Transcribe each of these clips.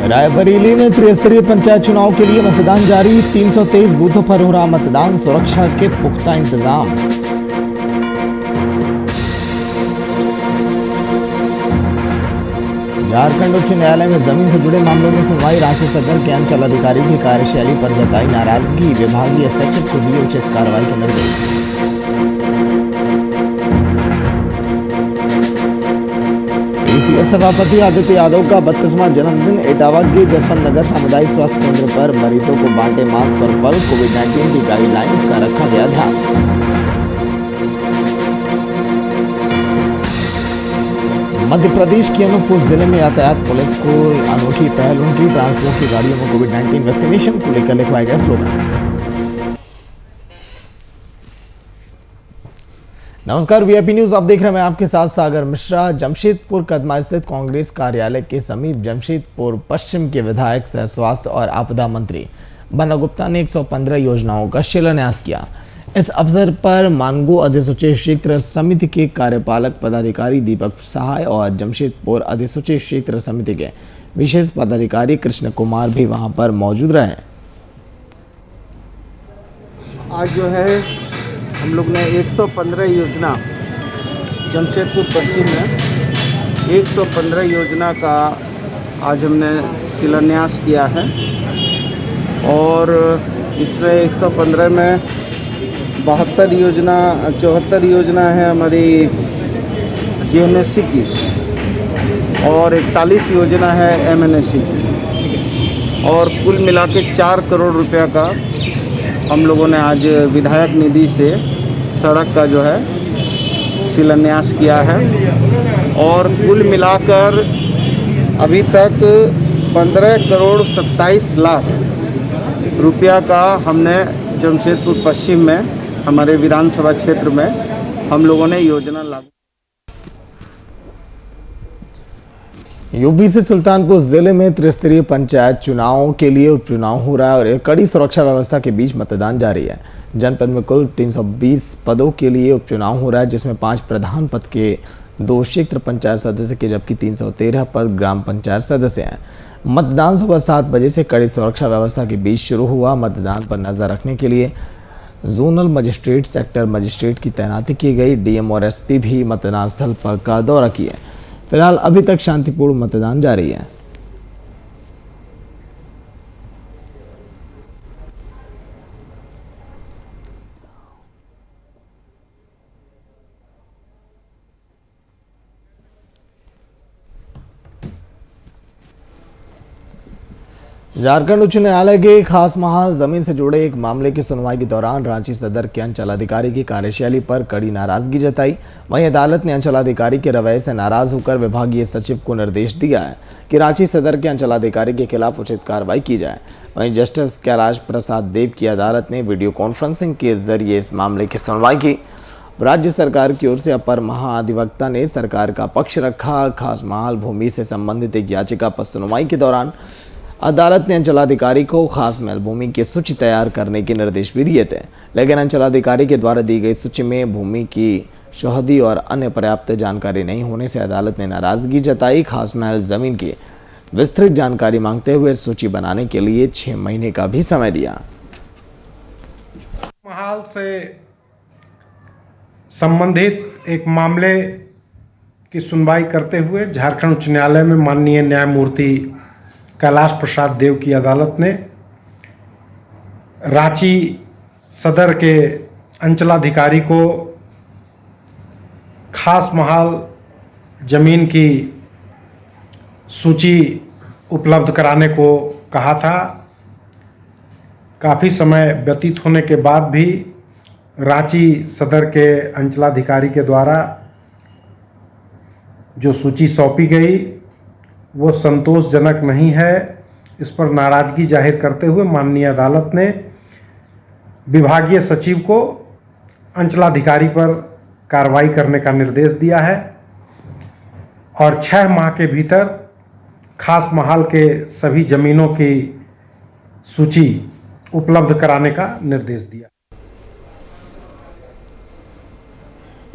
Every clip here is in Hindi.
रायबरेली में त्रिस्तरीय पंचायत चुनाव के लिए मतदान जारी। 323 बूथों पर हो रहा मतदान, सुरक्षा के पुख्ता इंतजाम। झारखंड उच्च न्यायालय में जमीन से जुड़े मामलों में सुनवाई। रांची सदर के अंचल अधिकारी की कार्यशैली पर जताई नाराजगी। विभागीय सचिव को दिए उचित कार्रवाई के निर्देश। पीसीएफ सभापति आदित्य यादव का 32वां जन्मदिन। इटावा के जसवंत नगर सामुदायिक स्वास्थ्य केंद्र पर मरीजों को बांटे मास्क और फल। कोविड-19 की गाइडलाइंस का रखा गया ध्यान। मध्य प्रदेश के अनूपपुर जिले में यातायात पुलिस को अनोखी पहल। उनकी ट्रांसपोर्ट की गाड़ियों में कोविड-19 वैक्सीनेशन को लेकर लिखवाए गए स्लोगन। नमस्कार, वीआईपी न्यूज आप देख रहे हैं। मैं आपके साथ सागर मिश्रा। जमशेदपुर कदमा स्थित कांग्रेस कार्यालय के समीप जमशेदपुर पश्चिम के विधायक सह स्वास्थ्य और आपदा मंत्री बन्ना गुप्ता ने 115 योजनाओं का शिलान्यास किया। इस अवसर पर मानगो अधिसूचित क्षेत्र समिति के कार्यपालक पदाधिकारी दीपक सहाय और जमशेदपुर अधिसूचित क्षेत्र समिति के विशेष पदाधिकारी कृष्ण कुमार भी वहां पर मौजूद रहे। आज जो है हम लोग ने 115 योजना जमशेदपुर पश्चिम में 115 योजना का आज हमने शिलान्यास किया है और इसमें 115 में 74 योजना है हमारी जीएमएससी की और 41 योजना है एमएनएससी की और कुल मिला के 4 करोड़ रुपया का हम लोगों ने आज विधायक निधि से सड़क का जो है शिलान्यास किया है और कुल मिलाकर अभी तक 15 करोड़ 27 लाख रुपया का हमने जमशेदपुर पश्चिम में हमारे विधानसभा क्षेत्र में हम लोगों ने योजना लागू। यूपी से सुल्तानपुर जिले में त्रिस्तरीय पंचायत चुनाव के लिए उपचुनाव हो रहा है और कड़ी सुरक्षा व्यवस्था के बीच मतदान जारी है। जनपद में कुल 320 पदों के लिए उपचुनाव हो रहा है, जिसमें 5 प्रधान पद के 2 क्षेत्र पंचायत सदस्य के जबकि 313 पद ग्राम पंचायत सदस्य हैं। मतदान सुबह 7 बजे से कड़ी सुरक्षा व्यवस्था के बीच शुरू हुआ। मतदान पर नजर रखने के लिए जोनल मजिस्ट्रेट, सेक्टर मजिस्ट्रेट की तैनाती की गई। डीएम और एसपी भी मतदान स्थल पर का दौरा किए। फिलहाल अभी तक शांतिपूर्ण मतदान जारी है। झारखंड उच्च न्यायालय के खास महाल जमीन से जुड़े एक मामले की सुनवाई के दौरान रांची सदर के अंचलाधिकारी की कार्यशैली पर कड़ी नाराजगी जताई। वहीं अदालत ने अंचलाधिकारी के रवैये से नाराज होकर विभागीय सचिव को निर्देश दिया है कि रांची सदर के अंचलाधिकारी के खिलाफ उचित कार्रवाई की जाए। वहीं जस्टिस कैलाश प्रसाद देव की अदालत ने वीडियो कॉन्फ्रेंसिंग के जरिए इस मामले की सुनवाई की। राज्य सरकार की ओर से अपर महाधिवक्ता ने सरकार का पक्ष रखा। खास महाल भूमि से संबंधित एक याचिका पर सुनवाई के दौरान अदालत ने अंचलाधिकारी को खास महल भूमि की सूची तैयार करने के निर्देश भी दिए थे, लेकिन अंचलाधिकारी के द्वारा दी गई सूची में भूमि की शोहदी और अन्य पर्याप्त जानकारी नहीं होने से अदालत ने नाराजगी जताई। खास महल जमीन की विस्तृत जानकारी मांगते हुए सूची बनाने के लिए 6 महीने का भी समय दिया। महाल से संबंधित एक मामले की सुनवाई करते हुए झारखंड उच्च न्यायालय में माननीय न्यायमूर्ति कैलाश प्रसाद देव की अदालत ने रांची सदर के अंचलाधिकारी को खास महाल जमीन की सूची उपलब्ध कराने को कहा था। काफ़ी समय व्यतीत होने के बाद भी रांची सदर के अंचलाधिकारी के द्वारा जो सूची सौंपी गई वो संतोषजनक नहीं है। इस पर नाराजगी जाहिर करते हुए माननीय अदालत ने विभागीय सचिव को अंचलाधिकारी पर कार्रवाई करने का निर्देश दिया है और 6 माह के भीतर खास महाल के सभी जमीनों की सूची उपलब्ध कराने का निर्देश दिया।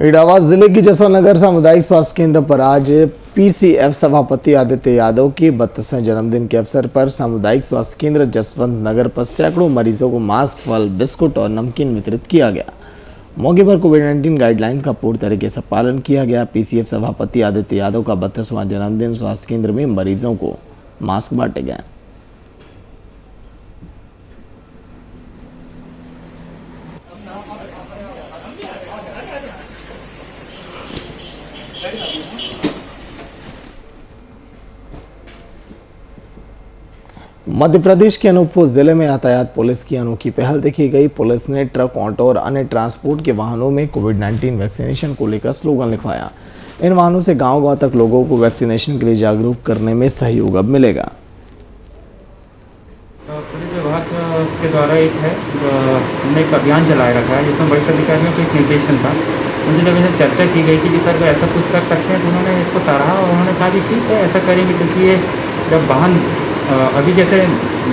इटावा जिले की जसवंत नगर सामुदायिक स्वास्थ्य केंद्र पर आज पीसीएफ सभापति आदित्य यादव के 32वें जन्मदिन के अवसर पर सामुदायिक स्वास्थ्य केंद्र जसवंत नगर पर सैकड़ों मरीजों को मास्क, फल, बिस्कुट और नमकीन वितरित किया गया। मौके पर कोविड-19 गाइडलाइंस का पूर्ण तरीके से पालन किया गया। पीसीएफ सभापति आदित्य यादव का 32वां जन्मदिन स्वास्थ्य केंद्र में मरीजों को मास्क बांटे गए। मध्य प्रदेश के अनूपपुर जिले में यातायात पुलिस की अनोखी पहल देखी गई। पुलिस ने ट्रक, ऑटो और अन्य ट्रांसपोर्ट के वाहनों में कोविड-19 वैक्सीनेशन को लेकर स्लोगन लिखवाया। इन वाहनों से गांव-गांव तक लोगों को वैक्सीनेशन के लिए जागरूक करने में सहयोग अब मिलेगा। पुलिस विभाग के द्वारा हमने एक अभियान चलाए रखा है जिसमें वरिष्ठ अधिकारियों को एक निर्देशन था। उनसे जब इसे चर्चा की गई थी कि सर ऐसा कुछ कर सकते हैं तो उन्होंने इसको सराहा और उन्होंने कहा कि ठीक है ऐसा करेंगे, क्योंकि ये जब वाहन अभी जैसे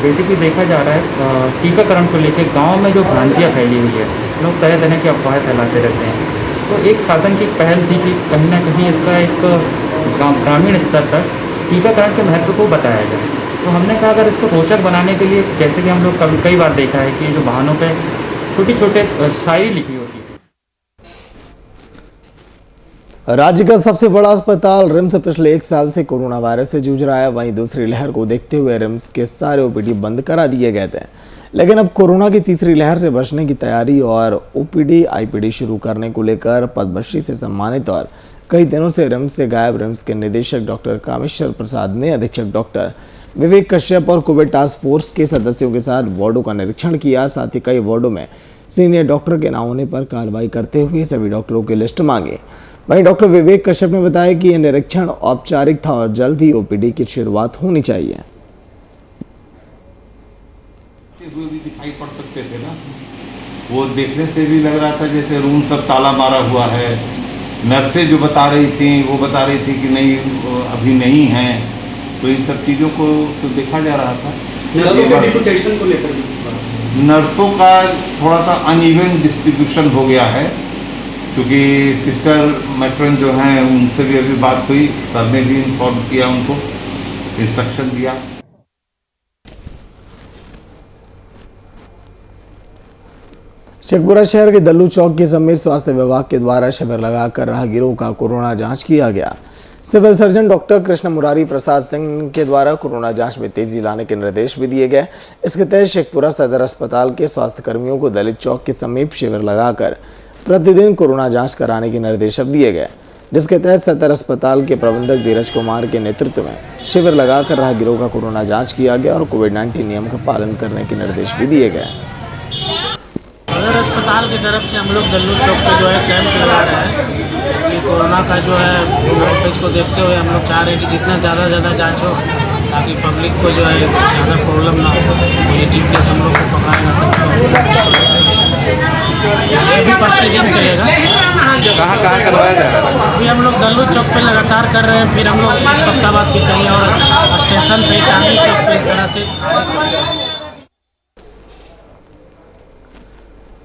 बेसिकली देखा जा रहा है टीकाकरण को लेकर गांव में जो भ्रांतियाँ फैली हुई है, लोग तरह तरह की अफवाहें फैलाते रहते हैं। तो एक शासन की पहल थी कि कहीं ना कहीं इसका एक ग्रामीण स्तर तक टीकाकरण के महत्व को बताया जाए। तो हमने कहा अगर इसको रोचक बनाने के लिए, जैसे कि हम लोग कई बार देखा है कि जो वाहनों पे छोटी छोटे शायरी लिखी होती है। राज्य का सबसे बड़ा अस्पताल रिम्स पिछले 1 साल से कोरोना वायरस से जूझ रहा है। वहीं दूसरी लहर को देखते हुए रिम्स के सारे ओपीडी बंद करा दिए गए थे, लेकिन अब कोरोना की तीसरी लहर से बचने की तैयारी और ओपीडी आईपीडी शुरू करने को लेकर पद्मश्री से सम्मानित और कई दिनों से रिम्स से गायब रिम्स के निदेशक डॉक्टर कामेश्वर प्रसाद ने अधीक्षक डॉक्टर विवेक कश्यप और कोविड टास्क फोर्स के सदस्यों के साथ वार्डों का निरीक्षण किया। साथ ही कई वार्डों में सीनियर डॉक्टर के न होने पर कार्रवाई करते हुए सभी डॉक्टरों की लिस्ट मांगी। वहीं डॉक्टर विवेक कश्यप ने बताया कि यह निरीक्षण औपचारिक था और जल्द ही ओपीडी की शुरुआत होनी चाहिए। भी दिखाई पड़ सकते थे ना, वो देखने से भी लग रहा था जैसे रूम सब ताला मारा हुआ है। नर्सें जो बता रही थी वो बता रही थी कि नहीं अभी नहीं है, तो इन सब चीज़ों को तो देखा जा रहा था। डिप्यूटेशन को लेकर नर्सों का थोड़ा सा अनइवन डिस्ट्रीब्यूशन हो गया है, क्योंकि सिस्टर मैट्रन जो हैं उनसे भी अभी बात हुई, सर ने भी इन्फॉर्म किया, उनको इंस्ट्रक्शन दिया। शेखपुरा शहर के दल्लू चौक के समीप स्वास्थ्य विभाग के द्वारा शिविर लगाकर राहगीरों का कोरोना जांच किया गया। Civil surgeon doctor Krishna Murari Prasad Singh के द्वारा कोरोना जांच में तेजी लाने के निर्देश भी दिए गए। इसके तहत शेखपुरा सदर अस्पताल के स्वास्थ्य कर्मियों को दलित चौक के समीप शिविर लगाकर प्रतिदिन कोरोना जांच कराने के निर्देश दिए गए, जिसके तहत सदर अस्पताल के प्रबंधक धीरज कुमार के नेतृत्व में शिविर लगाकर राहगीरों का कोरोना जांच किया गया और कोविड-19 नियम का पालन करने के निर्देश भी दिए गए। सदर अस्पताल की तरफ से हम लोग दल्लू चौक पे जो है कैंप लगा रहे हैं कि कोरोना का जो है आउटब्रेक को देखते हुए हम लोग चाह रहे हैं कि जितना ज़्यादा जांच हो, ताकि पब्लिक को जो है ज़्यादा प्रॉब्लम ना हो। पॉजिटिव केस हम लोग को पकड़ाएगा ये भी प्रतिदिन चलेगा। कहाँ करवाया जा रहा है? अभी हम लोग दल्लू चौक पे लगातार कर रहे हैं, फिर हम लोग एक सप्ताह बाद भी कहीं और स्टेशन पे, चांदनी चौक पे, इस तरह से।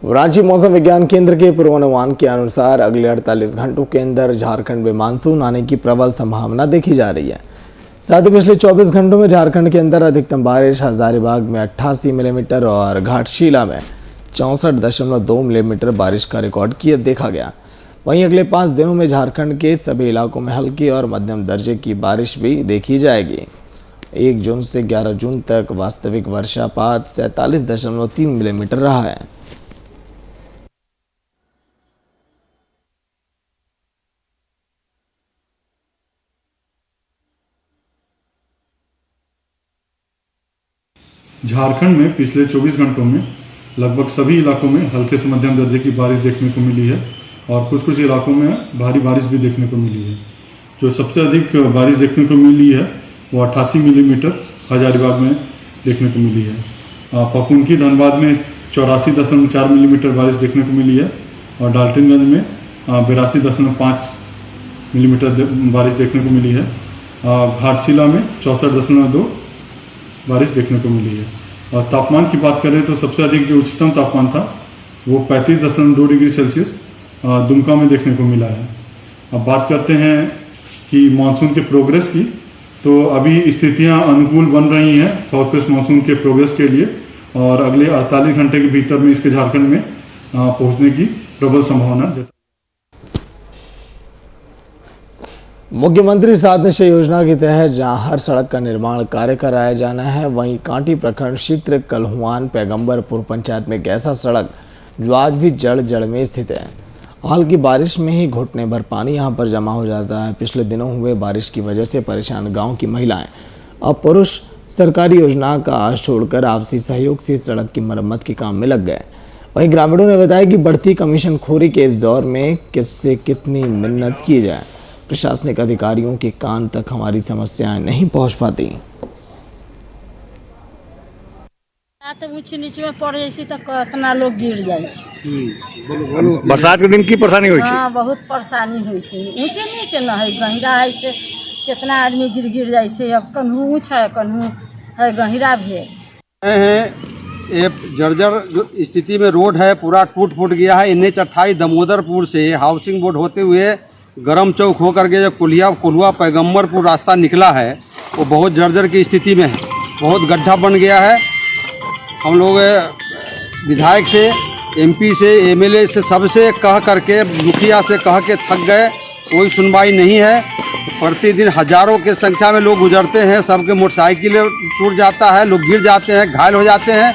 रांची मौसम विज्ञान केंद्र के पूर्वानुमान के अनुसार अगले 48 घंटों के अंदर झारखंड में मानसून आने की प्रबल संभावना देखी जा रही है। साथ ही पिछले 24 घंटों में झारखंड के अंदर अधिकतम बारिश हजारीबाग में 88 मिलीमीटर और घाटशिला में 64.2 मिलीमीटर बारिश का रिकॉर्ड किया देखा गया। वहीं अगले 5 दिनों में झारखंड के सभी इलाकों में हल्की और मध्यम दर्जे की बारिश भी देखी जाएगी। 1 जून से 11 जून तक वास्तविक वर्षापात 47.3 मिलीमीटर रहा है। झारखंड में पिछले 24 घंटों में लगभग सभी इलाकों में हल्के से मध्यम दर्जे की बारिश देखने को मिली है और कुछ इलाकों में भारी बारिश भी देखने को मिली है। जो सबसे अधिक बारिश देखने को मिली है वो 88 मिलीमीटर हजारीबाग में देखने को मिली है। पपुनकी धनबाद में 84.4 मिलीमीटर बारिश देखने को मिली है और डाल्टनगंज में 82.5 मिलीमीटर बारिश देखने को मिली है। घाटशिला में 64.2 बारिश देखने को मिली है। और तापमान की बात करें तो सबसे अधिक जो उच्चतम तापमान था वो 35.2 डिग्री सेल्सियस दुमका में देखने को मिला है। अब बात करते हैं कि मानसून के प्रोग्रेस की, तो अभी स्थितियां अनुकूल बन रही हैं साउथ वेस्ट मानसून के प्रोग्रेस के लिए, और अगले 48 घंटे के भीतर में इसके झारखंड में पहुंचने की प्रबल संभावना। मुख्यमंत्री 7 निश्चय योजना के तहत जहां हर सड़क का निर्माण कार्य कराया जाना है, वहीं कांटी प्रखंड क्षेत्र कलहुआन पैगंबरपुर पंचायत में एक ऐसा सड़क जो आज भी जड़ में स्थित है। हाल की बारिश में ही घुटने भर पानी यहां पर जमा हो जाता है। पिछले दिनों हुए बारिश की वजह से परेशान गांव की महिलाएं और पुरुष सरकारी योजना का आश छोड़कर आपसी सहयोग से सड़क की मरम्मत के काम में लग गए। वहीं ग्रामीणों ने बताया कि बढ़ती कमीशन खोरी के इस दौर में किससे कितनी मिन्नत की जाए, प्रशासनिक अधिकारियों के कान तक हमारी समस्याएं नहीं पहुंच पाती। तो ऊँच नीचे में पड़ जाए तो कितना लोग गिर जाए। बरसात के दिन की परेशानी हुई? हाँ, बहुत परेशानी हुई से। ऊँचे नीचे न है, गहिरा है से कितना आदमी गिर जाए से। अब कन्हू ऊँच है, कन्हू है, गहिरा भी है। ये जर्जर जो स्थिति में रोड है पूरा टूट फूट गया है। NH 28 दामोदरपुर से हाउसिंग बोर्ड होते हुए गरम चौक होकर के जो कोल्हुआ पैगंबरपुर रास्ता निकला है वो बहुत जर्जर की स्थिति में है, बहुत गड्ढा बन गया है। हम लोग विधायक से, MP से, MLA से, सबसे कह करके, मुखिया से कह के थक गए, कोई सुनवाई नहीं है। प्रतिदिन हजारों के संख्या में लोग गुजरते हैं, सबके मोटरसाइकिल टूट जाता है, लोग गिर जाते हैं, घायल हो जाते हैं।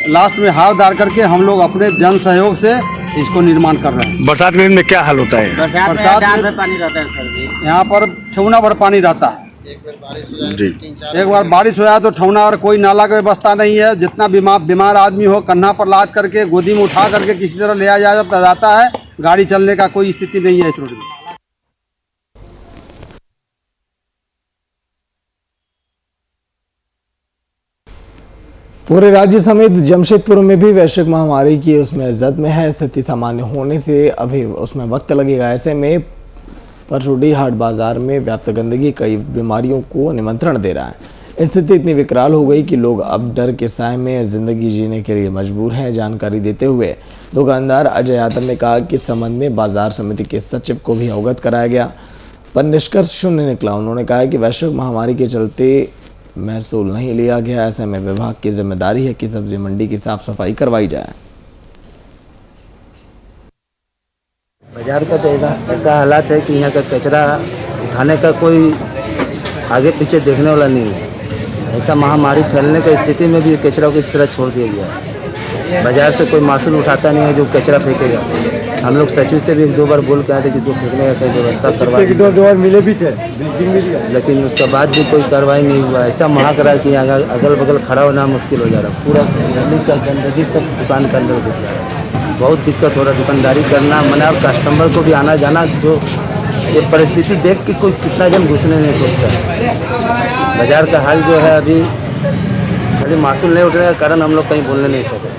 लास्ट में हार दार करके हम लोग अपने जन सहयोग से इसको निर्माण कर रहे हैं। बरसात के दिन में क्या हाल होता है? बरसात में पानी रहता है सर जी, यहाँ पर ठेवना भर पानी रहता है। एक बार बारिश हो जाए तो ठेवना और कोई नाला की व्यवस्था नहीं है। जितना बीमार आदमी हो कन्हा पर लाद करके गोदी में उठा करके किसी तरह ले आया जाता है। गाड़ी चलने का कोई स्थिति नहीं है इस रोड में। पूरे राज्य समेत जमशेदपुर में भी वैश्विक महामारी की उसमें इज्जत में है। स्थिति सामान्य होने से अभी उसमें वक्त लगेगा। ऐसे में परचूडी हाट बाजार में व्याप्त गंदगी कई बीमारियों को निमंत्रण दे रहा है। स्थिति इतनी विकराल हो गई कि लोग अब डर के साए में जिंदगी जीने के लिए मजबूर हैं। जानकारी देते हुए दुकानदार अजय यादव ने कहा कि इस संबंध में बाजार समिति के सचिव को भी अवगत कराया गया, पर निष्कर्ष शून्य निकला। उन्होंने कहा कि वैश्विक महामारी के चलते महसूल नहीं लिया गया। ऐसे में विभाग की जिम्मेदारी है कि सब्जी मंडी की साफ सफाई करवाई जाए। बाजार का तो ऐसा हालात है कि यहाँ का कचरा उठाने का कोई आगे पीछे देखने वाला नहीं है। ऐसा महामारी फैलने की स्थिति में भी कचरा को इस तरह छोड़ दिया गया है। बाजार से कोई मासूल उठाता नहीं है जो कचरा फेंकेगा। हम लोग सचिव से भी 1-2 बार बोल के आए थे कि इसको फेंकने का कोई व्यवस्था करवा, 2 बार मिले भी थे, लेकिन उसके बाद भी कोई कार्रवाई नहीं हुआ। ऐसा महा करा कि अगल बगल खड़ा होना मुश्किल हो जा रहा है। पूरा गंदगी का गंदगी सब दुकान के अंदर घुस जा रहा है। बहुत दिक्कत हो रहा है दुकानदारी करना, मना कस्टमर को भी आना जाना। जो ये परिस्थिति देख के कोई कितना जन घुसने नहीं सोचता। बाजार का हाल जो है अभी खाली मासूल नहीं उठने के कारण हम लोग कहीं बोलने नहीं सके।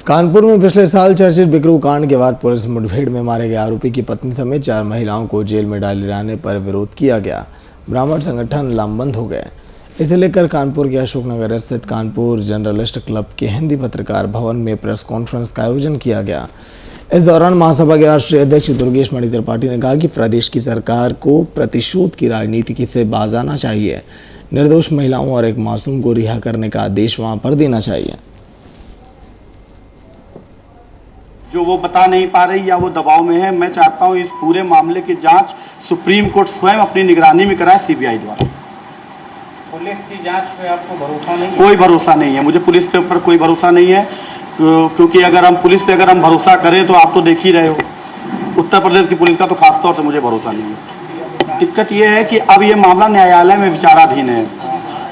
कानपुर में पिछले साल चर्चित बिकरू कांड के बाद पुलिस मुठभेड़ में मारे गए आरोपी की पत्नी समेत 4 महिलाओं को जेल में डाले जाने पर विरोध किया गया। ब्राह्मण संगठन लामबंद हो गए। इसे लेकर कानपुर के अशोकनगर स्थित कानपुर जर्नलिस्ट क्लब के हिंदी पत्रकार भवन में प्रेस कॉन्फ्रेंस का आयोजन किया गया। इस दौरान महासभा के राष्ट्रीय अध्यक्ष दुर्गेश मणि त्रिपाठी ने कहा कि प्रदेश की सरकार को प्रतिशोध की राजनीति से बाज आना चाहिए। निर्दोष महिलाओं और एक मासूम को रिहा करने का आदेश वहां पर देना चाहिए। जो वो बता नहीं पा रही या वो दबाव में है, मैं चाहता हूं इस पूरे मामले की जांच सुप्रीम कोर्ट स्वयं अपनी निगरानी में कराए, CBI द्वारा। पुलिस की जांच पे आपको भरोसा नहीं? कोई भरोसा नहीं है मुझे, पुलिस के ऊपर कोई भरोसा नहीं है, क्योंकि अगर हम पुलिस पे भरोसा करें तो आप तो देख ही रहे हो, उत्तर प्रदेश की पुलिस का तो खासतौर से मुझे भरोसा नहीं है। दिक्कत ये है कि अब ये मामला न्यायालय में विचाराधीन है।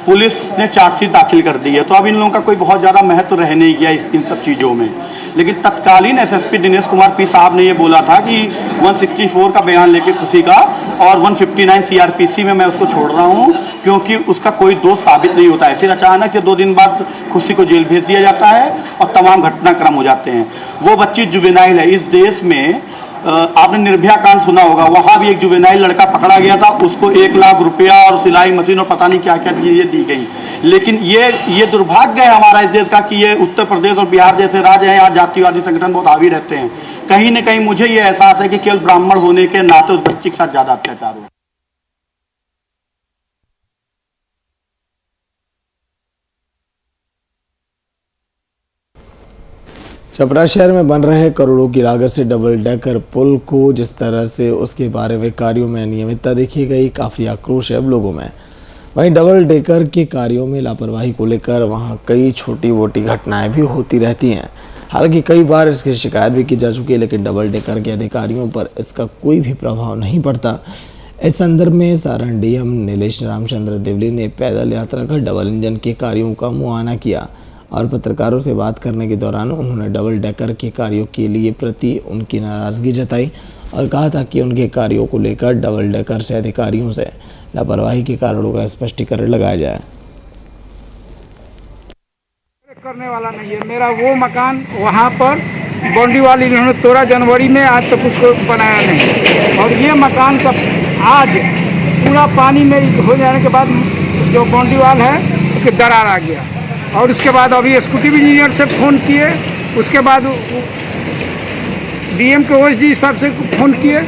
पुलिस ने चार्जशीट दाखिल कर दी है, तो अब इन लोगों का कोई बहुत ज़्यादा महत्व रह नहीं गया इन सब चीज़ों में। लेकिन तत्कालीन SSP दिनेश कुमार P साहब ने ये बोला था कि 164 का बयान लेके खुशी का और 159 CRPC में मैं उसको छोड़ रहा हूँ क्योंकि उसका कोई दोष साबित नहीं होता है। फिर अचानक से 2 दिन बाद खुशी को जेल भेज दिया जाता है और तमाम घटनाक्रम हो जाते हैं। वो बच्ची जुवेनाइल है। इस देश में आपने निर्भया कांड सुना होगा, वहाँ भी एक जुवेनाइल लड़का पकड़ा गया था, उसको 1 लाख रुपया और सिलाई मशीन और पता नहीं क्या क्या चीजें दी गई। लेकिन ये दुर्भाग्य है हमारा इस देश का कि ये उत्तर प्रदेश और बिहार जैसे राज्य हैं, यहाँ जातिवादी संगठन बहुत हावी रहते हैं। कहीं न कहीं मुझे ये एहसास है कि केवल ब्राह्मण होने के नाते उस बच्ची के साथ ज़्यादा अत्याचार हुआ। छपरा शहर में बन रहे करोड़ों की लागत से डबल डेकर पुल को जिस तरह से उसके बारे में कार्यों में अनियमितता देखी गई, काफ़ी आक्रोश है अब लोगों में। वहीं डबल डेकर के कार्यों में लापरवाही को लेकर वहां कई छोटी मोटी घटनाएं भी होती रहती हैं। हालांकि कई बार इसकी शिकायत भी की जा चुकी है, लेकिन डबल डेकर के अधिकारियों पर इसका कोई भी प्रभाव नहीं पड़ता। इस संदर्भ में सारण डीएम नीलेश रामचंद्र देवली ने पैदल यात्रा कर डबल इंजन के कार्यों का मुआयना किया और पत्रकारों से बात करने के दौरान उन्होंने डबल डेकर के कार्यों के लिए प्रति उनकी नाराज़गी जताई और कहा था कि उनके कार्यों को लेकर डबल डेकर से अधिकारियों से लापरवाही के कारणों का स्पष्टीकरण लगाया जाए। करने वाला नहीं है। मेरा वो मकान वहाँ पर बाउंड्री वाली इन्होंने तोड़ा जनवरी में, आज तक उसको बनाया नहीं। और ये मकान का आज पूरा पानी में हो जाने के बाद जो बाउंड्री वाल है उसके दरार आ गया। और उसके बाद अभी एग्जीक्यूटिव इंजीनियर से फ़ोन किए, उसके बाद डीएम के ओएसडी साहब से फ़ोन किए।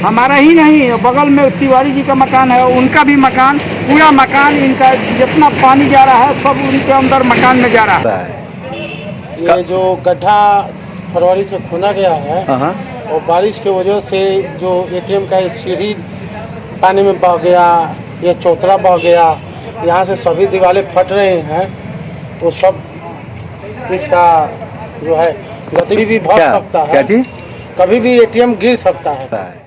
हमारा ही नहीं, बगल में तिवारी जी का मकान है, उनका भी मकान, पूरा मकान इनका जितना पानी जा रहा है सब उनके अंदर मकान में जा रहा है। ये जो गड्ढा फरवरी से खोना गया है और बारिश की वजह से जो एटीएम का सीढ़ी पानी में बह गया, ये चौतरा बह गया, यहाँ से सभी दीवारें फट रहे हैं, तो सब इसका जो है गति भी बढ़ सकता है। क्या चीज? कभी भी एटीएम गिर सकता है।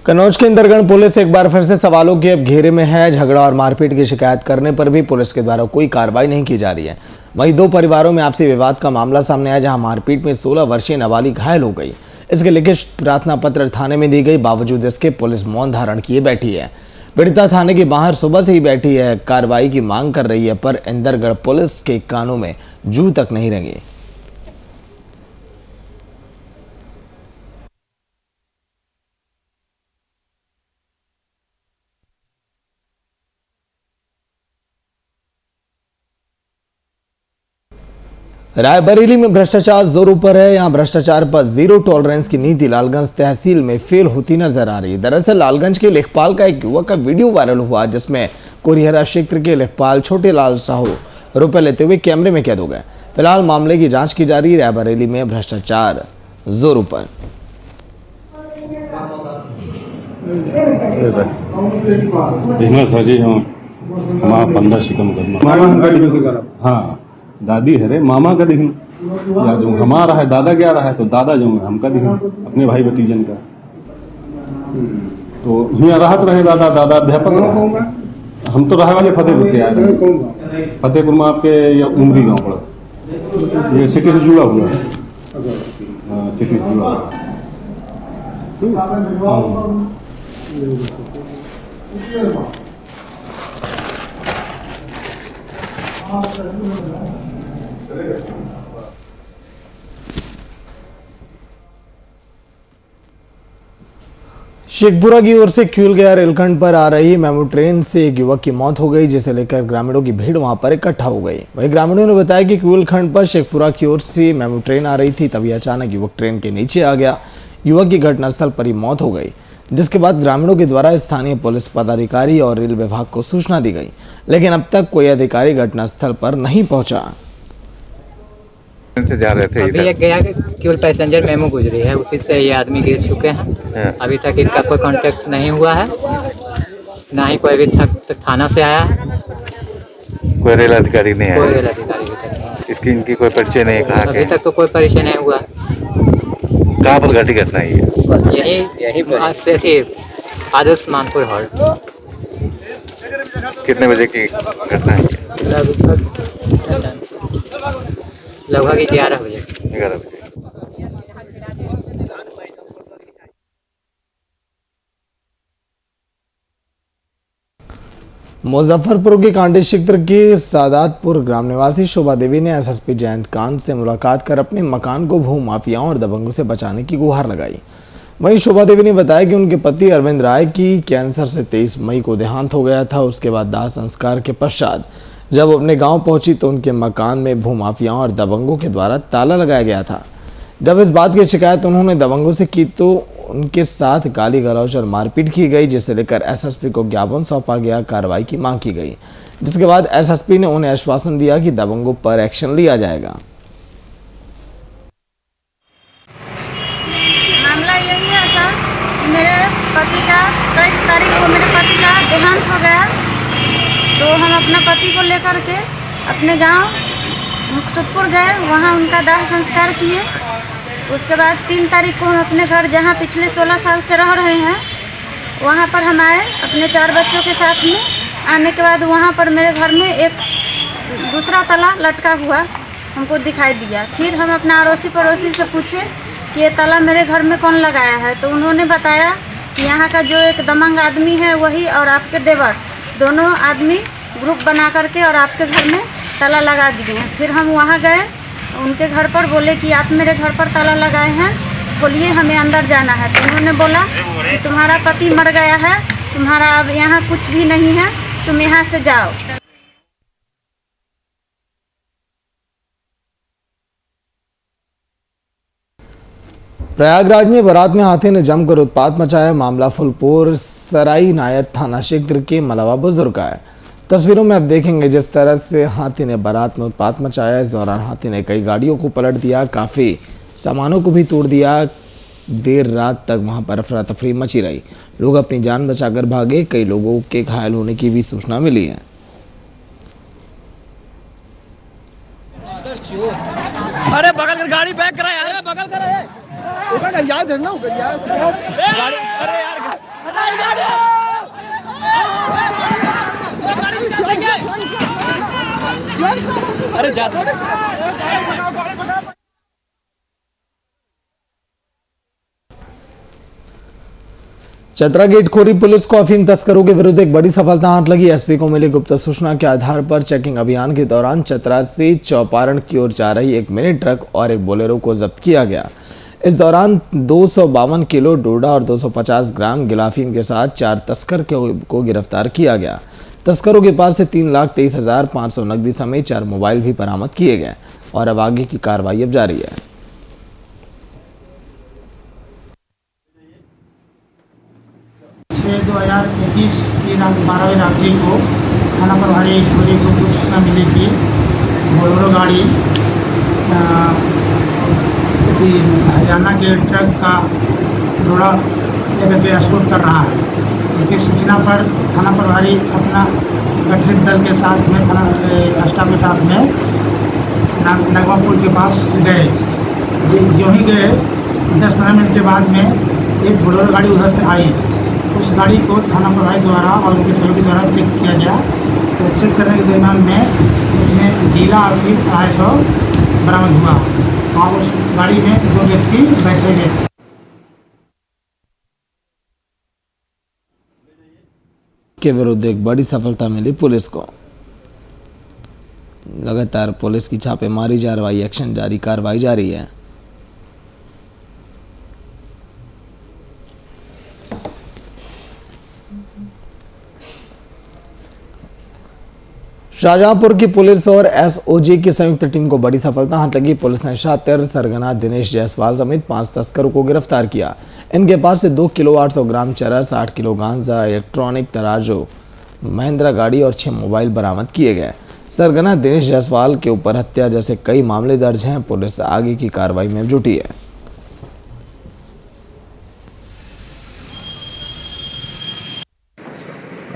कन्नौज के इंदरगढ़ पुलिस एक बार फिर से सवालों के अब घेरे में है। झगड़ा और मारपीट की शिकायत करने पर भी पुलिस के द्वारा कोई कार्रवाई नहीं की जा रही है। वहीं दो परिवारों में आपसी विवाद का मामला सामने आया, जहां मारपीट में 16 वर्षीय नाबालिग घायल हो गई। इसके लिखित प्रार्थना पत्र थाने में दी गई, बावजूद इसके पुलिस मौन धारण किए बैठी है। पीड़िता थाने के बाहर सुबह से ही बैठी है, कार्रवाई की मांग कर रही है, पर इंदरगढ़ पुलिस के कानों में जू तक नहीं रंगी। रायबरेली में भ्रष्टाचार जोरों पर है। यहां भ्रष्टाचार पर जीरो टॉलरेंस की नीति लालगंज तहसील में फेल होती नजर आ रही है। दरअसल लालगंज के लेखपाल का एक युवक का वीडियो वायरल हुआ, जिसमें कोरिहरा क्षेत्र के लेखपाल छोटे लाल साहू रुपए लेते हुए कैमरे में कैद हो गए। फिलहाल मामले की जांच की जा रही है। रायबरेली में भ्रष्टाचार जोरों पर। हाँ दादी है रे, मामा का दिखना या जो हमारा है, दादा क्या रहा है तो दादा जो हमका दिखना अपने भाई भतीजन का। तो यहाँ राहत रहे दादा, दादा अध्यापक रहा। हम तो रहे वाले फतेहपुर के आए रहे। फतेहपुर में आपके या उमरी गांव पड़ा, ये सिटी से जुड़ा हुआ है। हाँ सिटी से जुड़ा शेखपुरा की ओर से क्यूल गया रेलखंड पर आ रही मेमू ट्रेन से एक युवक की मौत हो गई, जिसे लेकर ग्रामीणों की भीड़ वहां पर इकट्ठा हो गई। वहीं ग्रामीणों ने बताया कि क्यूल खंड पर शेखपुरा की ओर से मेमू ट्रेन आ रही थी, तभी अचानक युवक ट्रेन के नीचे आ गया। युवक की घटनास्थल पर ही मौत हो गई, जिसके बाद ग्रामीणों के द्वारा स्थानीय पुलिस पदाधिकारी और रेल विभाग को सूचना दी गई, लेकिन अब तक कोई अधिकारी घटनास्थल पर नहीं पहुंचा। से जा रहे थे अभी एक गया केवल पैसेंजर मेमो गुजरी है, उसी से ये आदमी गिर चुके हैं। अभी तक इनका कोई कांटेक्ट नहीं हुआ है, ना ही कोई अभी तक थाना से आया है। कोई रेल अधिकारी नहीं आया? कोई रेल अधिकारी अभी तक नहीं। इसकी इनकी कोई परिचय नहीं कहा? अभी तक तो कोई परिचय नहीं हुआ। कहाँ पर घटी घटना है? बस यही आदर्श मानपुर हॉल। कितने बजे की घटना है? लगभग 11 बजे। 11 बजे। मुजफ्फरपुर के कांडी क्षेत्र के सादातपुर ग्राम निवासी शोभा देवी ने एसएसपी जयंत कांत से मुलाकात कर अपने मकान को भू माफियाओं और दबंगों से बचाने की गुहार लगाई। वहीं शोभा देवी ने बताया कि उनके पति अरविंद राय की कैंसर से 23 मई को देहांत हो गया था। उसके बाद दाह संस्कार के पश्चात जब अपने गांव पहुंची तो उनके मकान में भूमाफियाओं और दबंगों के द्वारा ताला लगाया गया था। जब इस बात की शिकायत उन्होंने दबंगों से की तो उनके साथ गाली गलौज और मारपीट की गई, जिसे लेकर एसएसपी को ज्ञापन सौंपा गया, कार्रवाई की मांग की गई, जिसके बाद एसएसपी ने उन्हें आश्वासन दिया कि दबंगों पर एक्शन लिया जाएगा। मामला यही है सर, मेरे पति का 23 तारीख को मेरे पति का देहांत हो गया, तो हम अपना पति को लेकर के अपने गांव मुक्तपुर गए, वहां उनका दाह संस्कार किए। उसके बाद 3 तारीख को हम अपने घर जहां पिछले 16 साल से रह रहे हैं वहां पर हम आए अपने 4 बच्चों के साथ में। आने के बाद वहां पर मेरे घर में एक दूसरा ताला लटका हुआ हमको दिखाई दिया। फिर हम अपना अड़ोसी पड़ोसी से पूछे कि ये ताला मेरे घर में कौन लगाया है, तो उन्होंने बताया कि यहाँ का जो एक दबंग आदमी है वही और आपके देवर दोनों आदमी ग्रुप बना करके और आपके घर में ताला लगा दिए हैं। फिर हम वहाँ गए उनके घर पर, बोले कि आप मेरे घर पर ताला लगाए हैं, बोलिए हमें अंदर जाना है। तो उन्होंने बोला कि तुम्हारा पति मर गया है, तुम्हारा अब यहाँ कुछ भी नहीं है, तुम यहाँ से जाओ। प्रयागराज में बारात में हाथी ने जमकर उत्पात मचाया। मामला फुलपुर सराई नायत थाना क्षेत्र के मलवा बुजुर्ग का है। तस्वीरों में आप देखेंगे जिस तरह से हाथी ने बारात में उत्पात मचाया। इस दौरान हाथी ने कई गाड़ियों को पलट दिया, काफ़ी सामानों को भी तोड़ दिया। देर रात तक वहां पर अफरा तफरी मची रही, लोग अपनी जान बचाकर भागे। कई लोगों के घायल होने की भी सूचना मिली है। अरे बगल कर गाड़ी बैक करा यार, बगल करा है ऊपर याद है ना, ऊपर याद गाड़ी। अरे यार हटा गाड़ी, अरे जा चतरा गेट खोरी पुलिस को अफीम तस्करों के विरुद्ध एक बड़ी सफलता हाथ लगी। एसपी को मिली गुप्त सूचना के आधार पर चेकिंग अभियान के दौरान चतरा से चौपारण की ओर जा रही एक मिनी ट्रक और एक बोलेरो को जब्त किया गया। इस दौरान 252 किलो डोडा और 250 ग्राम गिलाफीम के साथ 4 तस्कर को गिरफ्तार किया गया। तस्करों के पास से 3,23,500 नकदी समेत 4 मोबाइल भी बरामद किए गए और अब आगे की कार्रवाई अब जारी है। छः 2021 की रात 12 बजे रात्रि को थाना प्रभारी ठोरी को कुछ सूचना मिली कि बोलेरो गाड़ी हरियाणा के ट्रक का डोड़ा लेकर के एस्कॉर्ट कर रहा है। इसकी सूचना पर थाना प्रभारी अपना गठित दल के साथ में थाना स्टाफ के साथ में नगवा पुल के पास गए। जो ही गए 10-15 मिनट के बाद में एक बोलेरो गाड़ी उधर से आई। उस गाड़ी को थाना प्रभारी द्वारा और उनके सहयोगी द्वारा चेक किया गया। तो चेक करने के दरमियान में उसमें गीला अफीम 250 बरामद हुआ और उस गाड़ी में 2 व्यक्ति बैठे हुए थे। के विरुद्ध एक बड़ी सफलता मिली पुलिस को। लगातार पुलिस की छापेमारी जारी, एक्शन जारी, कार्रवाई जारी है। शाहजहांपुर की पुलिस और एसओजी की संयुक्त टीम को बड़ी सफलता हाथ लगी। पुलिस ने शातिर सरगना दिनेश जायसवाल समेत 5 तस्करों को गिरफ्तार किया। इनके पास से 2 किलो 800 ग्राम चरस, 8 किलो गांजा, इलेक्ट्रॉनिक तराजू, महिंद्रा गाड़ी और 6 मोबाइल बरामद किए गए। सरगना दिनेश जायसवाल के ऊपर हत्या जैसे कई मामले दर्ज हैं। पुलिस आगे की कार्रवाई में जुटी है।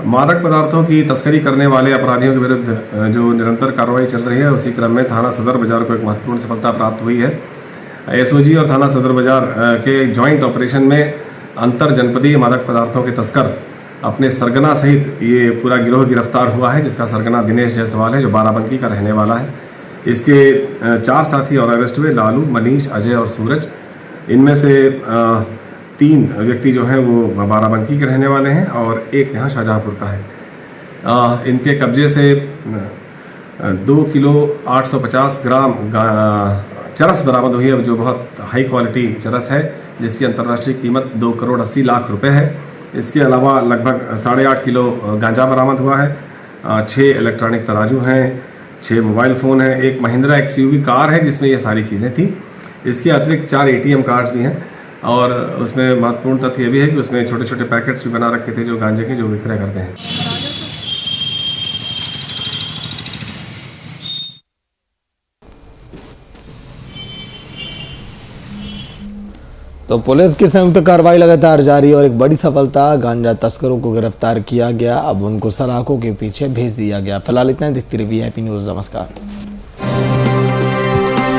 मादक पदार्थों की तस्करी करने वाले अपराधियों के विरुद्ध जो निरंतर कार्रवाई चल रही है, उसी क्रम में थाना सदर बाजार को एक महत्वपूर्ण सफलता प्राप्त हुई है। एसओजी और थाना सदर बाजार के जॉइंट ऑपरेशन में अंतर जनपदीय मादक पदार्थों के तस्कर अपने सरगना सहित ये पूरा गिरोह गिरफ्तार हुआ है, जिसका सरगना दिनेश जायसवाल है, जो बाराबंकी का रहने वाला है। इसके 4 साथी और अरेस्ट हुए, लालू, मनीष, अजय और सूरज। इनमें से 3 व्यक्ति जो हैं वो बाराबंकी के रहने वाले हैं और एक यहाँ शाहजहांपुर का है। इनके कब्जे से 2 किलो 850 ग्राम चरस बरामद हुई है, जो बहुत हाई क्वालिटी चरस है। जिसकी अंतर्राष्ट्रीय कीमत 2 करोड़ 80 लाख रुपए है। इसके अलावा लगभग 8.5 किलो गांजा बरामद हुआ है, 6 इलेक्ट्रॉनिक तराजू हैं, 6 मोबाइल फ़ोन हैं, एक महिंद्रा XUV कार है जिसमें ये सारी चीज़ें थी। इसके अतिरिक्त 4 ATM कार्ड्स भी हैं और उसमें महत्वपूर्ण तथ्य ये भी है कि उसमें छोटे छोटे पैकेट्स भी बना रखे थे जो गांजे के, जो विक्रय करते हैं। तो पुलिस की संयुक्त कार्रवाई लगातार जारी और एक बड़ी सफलता, गांजा तस्करों को गिरफ्तार किया गया। अब उनको सलाखों के पीछे भेज दिया गया। फिलहाल इतना, देखते रहिए VIP न्यूज़। नमस्कार।